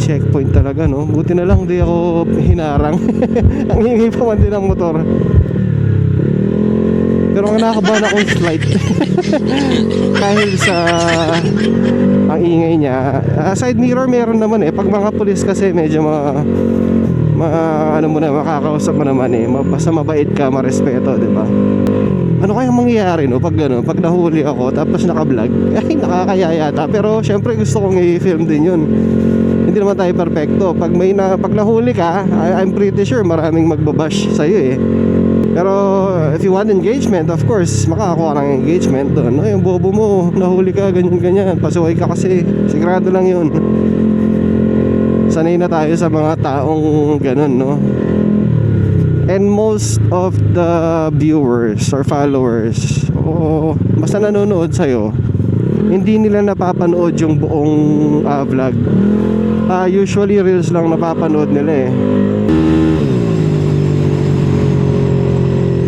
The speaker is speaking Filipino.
checkpoint talaga, no? Buti na lang di ako hinarang. Ang ingay pa man din ng motor. Pero ang nakakabahan akong flight. Dahil sa ang ingay niya. Side mirror meron naman eh. Pag mga pulis kasi medyo ano mo na, makakausap mo naman eh. Basta mabait ka, marespeto, di ba? Ano kaya mangyayari no pag ano, pag nahuli ako tapos naka-vlog? Ay, nakakaya yata. Pero syempre gusto kong i-film din 'yun. Hindi naman tayo perfecto. Pag nahuli ka, I'm pretty sure maraming magbabash sa iyo eh. Pero if you want engagement, of course, makakakuha ng engagement doon. No, yung bobo mo, nahuli ka ganyan. Pasuway ka kasi. Sigurado lang 'yun. Sanay na tayo sa mga taong ganun, no? And most of the viewers or followers o basta nanonood sa'yo, hindi nila napapanood yung buong vlog. Usually reels lang napapanood nila eh.